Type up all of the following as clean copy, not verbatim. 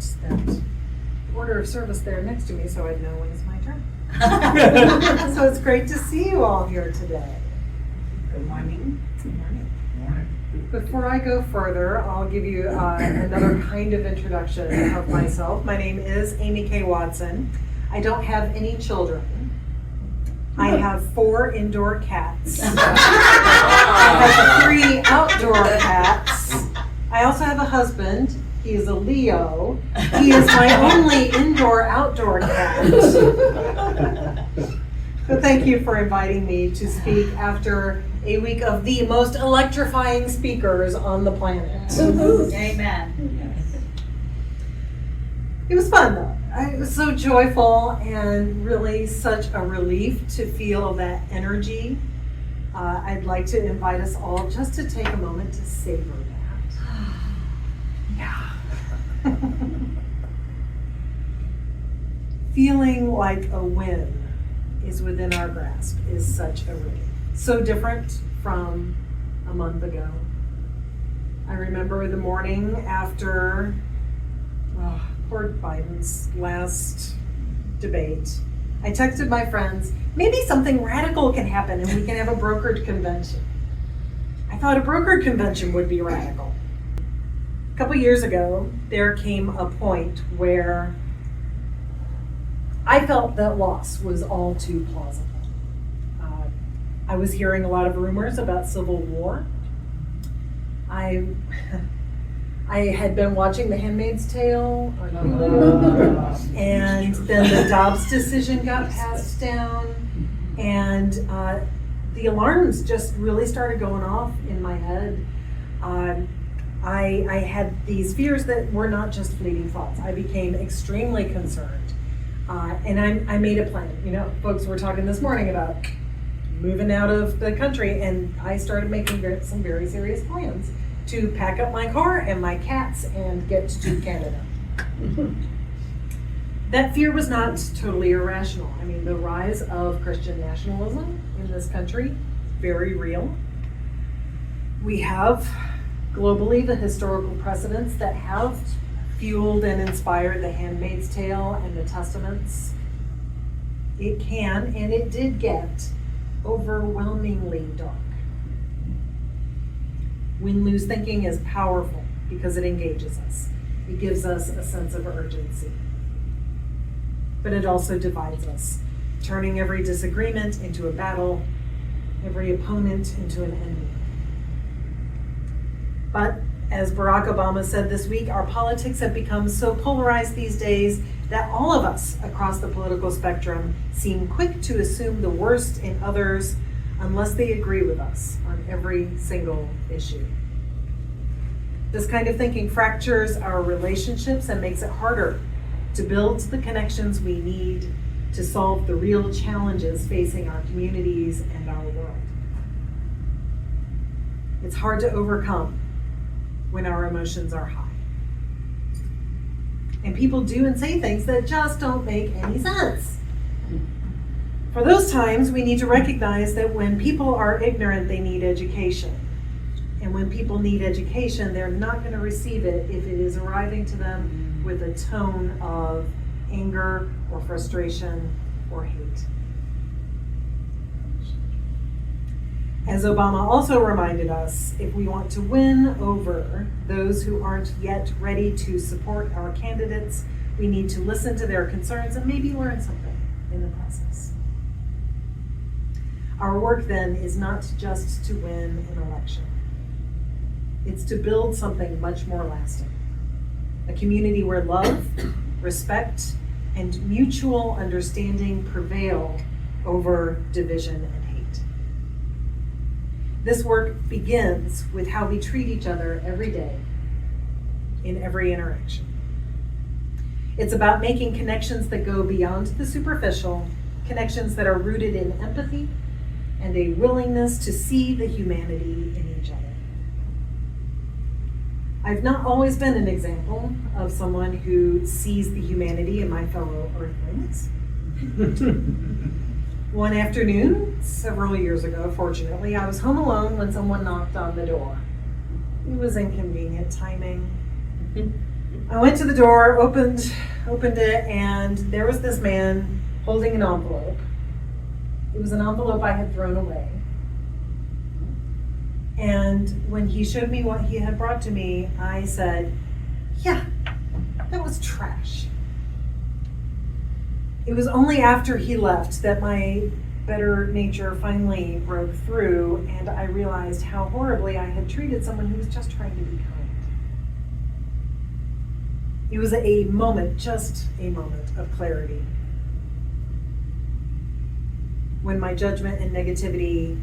that order of service there next to me so I'd know when it's my turn. So it's great to see you all here today. Good morning. Good morning. Before I go further, I'll give you another kind of introduction of myself. My name is Amy K. Watson. I don't have any children. I have 4 indoor cats. I have 3 outdoor cats. I also have a husband. He is a Leo. He is my only indoor-outdoor cat. So thank you for inviting me to speak after a week of the most electrifying speakers on the planet. Amen. It was fun though. It was so joyful and really such a relief to feel that energy. I'd like to invite us all just to take a moment to savor that. Yeah. Feeling like a win is within our grasp is such a relief. So different from a month ago. I remember the morning after poor Biden's last debate. I texted my friends, maybe something radical can happen and we can have a brokered convention. I thought a brokered convention would be radical. A couple years ago, there came a point where I felt that loss was all too plausible. I was hearing a lot of rumors about civil war. I had been watching The Handmaid's Tale, and then the Dobbs decision got passed down, and the alarms just really started going off in my head. I had these fears that were not just fleeting thoughts. I became extremely concerned, and I made a plan. You know, folks were talking this morning about moving out of the country, and I started making some very serious plans to pack up my car and my cats and get to Canada. That fear was not totally irrational. I mean, the rise of Christian nationalism in this country, very real. We have globally the historical precedents that have fueled and inspired The Handmaid's Tale and the Testaments. It can, and it did get overwhelmingly dark. Win-lose thinking is powerful because it engages us. It gives us a sense of urgency. But it also divides us, turning every disagreement into a battle, every opponent into an enemy. But as Barack Obama said this week, our politics have become so polarized these days that all of us across the political spectrum seem quick to assume the worst in others unless they agree with us on every single issue. This kind of thinking fractures our relationships and makes it harder to build the connections we need to solve the real challenges facing our communities and our world. It's hard to overcome when our emotions are high. And people do and say things that just don't make any sense. For those times, we need to recognize that when people are ignorant, they need education. And when people need education, they're not going to receive it if it is arriving to them with a tone of anger or frustration or hate. As Obama also reminded us, if we want to win over those who aren't yet ready to support our candidates, we need to listen to their concerns and maybe learn something in the process. Our work then is not just to win an election. It's to build something much more lasting. A community where love, respect, and mutual understanding prevail over division and hate. This work begins with how we treat each other every day, in every interaction. It's about making connections that go beyond the superficial, connections that are rooted in empathy and a willingness to see the humanity in each other. I've not always been an example of someone who sees the humanity in my fellow earthlings. One afternoon, several years ago, fortunately, I was home alone when someone knocked on the door. It was inconvenient timing. I went to the door, opened it, and there was this man holding an envelope. It was an envelope I had thrown away. And when he showed me what he had brought to me, I said, yeah, that was trash. It was only after he left that my better nature finally broke through, and I realized how horribly I had treated someone who was just trying to be kind. It was a moment, just a moment of clarity. When my judgment and negativity,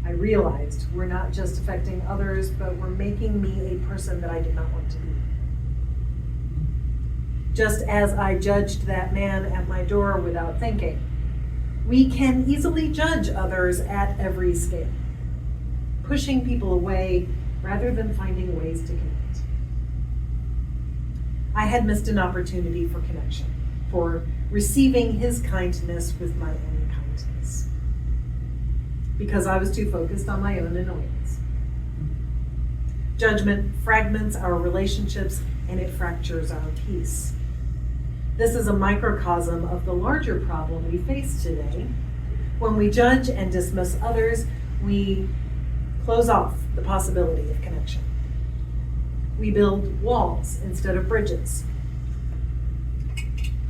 I realized, were not just affecting others, but were making me a person that I did not want to be. Just as I judged that man at my door without thinking, we can easily judge others at every scale, pushing people away rather than finding ways to connect. I had missed an opportunity for connection, for receiving his kindness with my own kindness, because I was too focused on my own annoyance. Judgment fragments our relationships and it fractures our peace. This is a microcosm of the larger problem we face today. When we judge and dismiss others, we close off the possibility of connection. We build walls instead of bridges.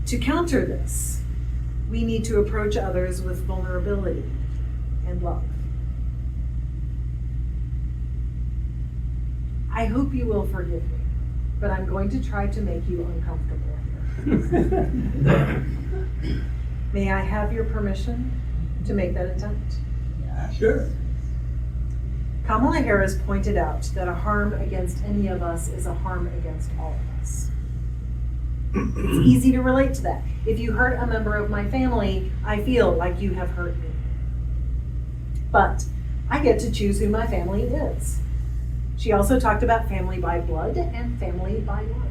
To counter this, we need to approach others with vulnerability and love. I hope you will forgive me, but I'm going to try to make you uncomfortable here. May I have your permission to make that attempt? Yeah. Sure. Kamala Harris pointed out that a harm against any of us is a harm against all of us. It's easy to relate to that. If you hurt a member of my family, I feel like you have hurt me. But I get to choose who my family is. She also talked about family by blood and family by love.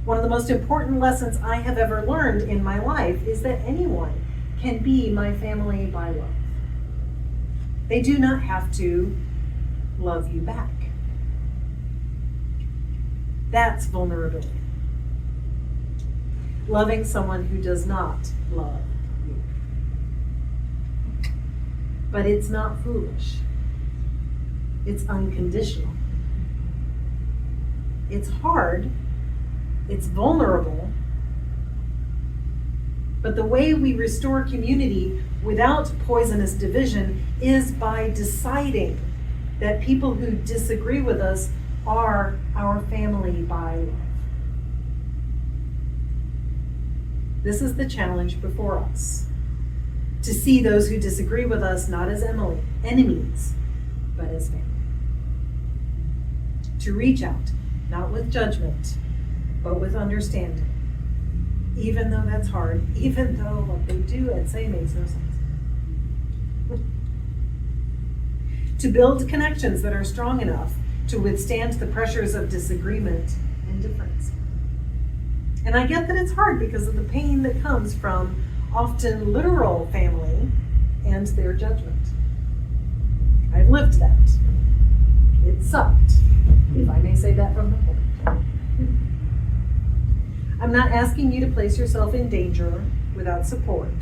One of the most important lessons I have ever learned in my life is that anyone can be my family by love. They do not have to love you back. That's vulnerability. Loving someone who does not love you. But it's not foolish. It's unconditional. It's hard. It's vulnerable. But the way we restore community without poisonous division is by deciding that people who disagree with us are our family by love. This is the challenge before us. To see those who disagree with us not as enemies, but as family. To reach out, not with judgment, but with understanding. Even though that's hard, even though what they do and say makes no sense. To build connections that are strong enough to withstand the pressures of disagreement and difference. And I get that it's hard because of the pain that comes from often literal family and their judgment. I've lived that. It sucked, if I may say that from the pulpit. I'm not asking you to place yourself in danger without support,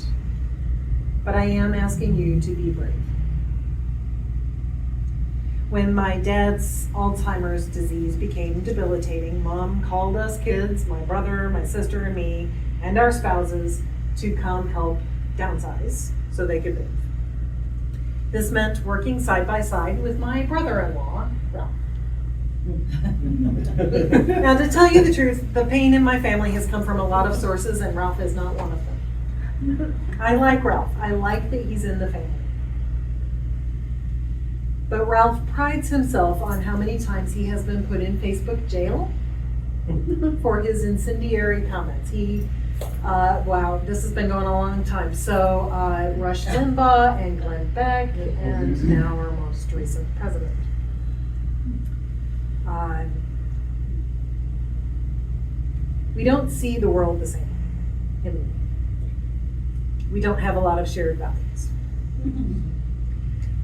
but I am asking you to be brave. When my dad's Alzheimer's disease became debilitating, Mom called us kids, my brother, my sister, and me, and our spouses to come help downsize so they could move. This meant working side by side with my brother-in-law, Ralph. Now, to tell you the truth, the pain in my family has come from a lot of sources, and Ralph is not one of them. I like Ralph. I like that he's in the family. But Ralph prides himself on how many times he has been put in Facebook jail for his incendiary comments. Wow, this has been going on a long time. So Rush Limbaugh and Glenn Beck and now our most recent president. We don't see the world the same. We don't have a lot of shared values.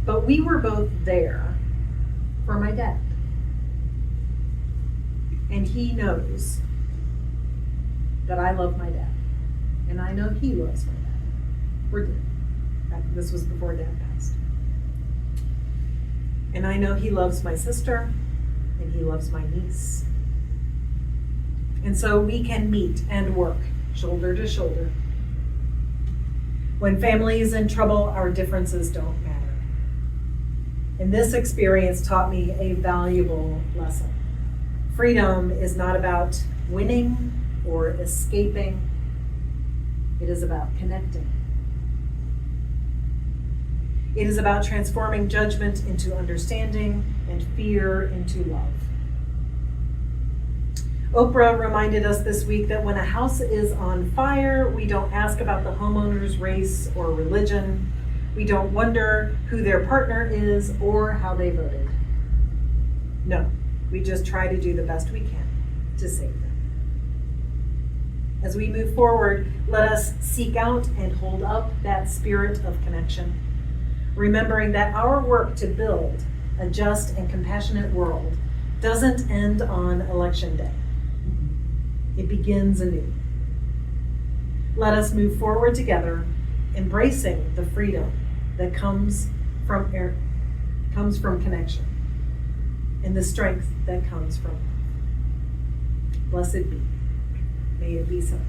But we were both there for my dad. And he knows that I love my dad. And I know he loves my dad. We're dead. This was before Dad passed. And I know he loves my sister, and he loves my niece. And so we can meet and work shoulder to shoulder. When family is in trouble, our differences don't matter. And this experience taught me a valuable lesson. Freedom is not about winning or escaping. It is about connecting. It is about transforming judgment into understanding and fear into love. Oprah reminded us this week that when a house is on fire, we don't ask about the homeowner's race or religion. We don't wonder who their partner is or how they voted. No, we just try to do the best we can to save them. As we move forward, let us seek out and hold up that spirit of connection, remembering that our work to build a just and compassionate world doesn't end on Election Day. It begins anew. Let us move forward together, embracing the freedom that comes from connection and the strength that comes from love. Blessed be. May it be so.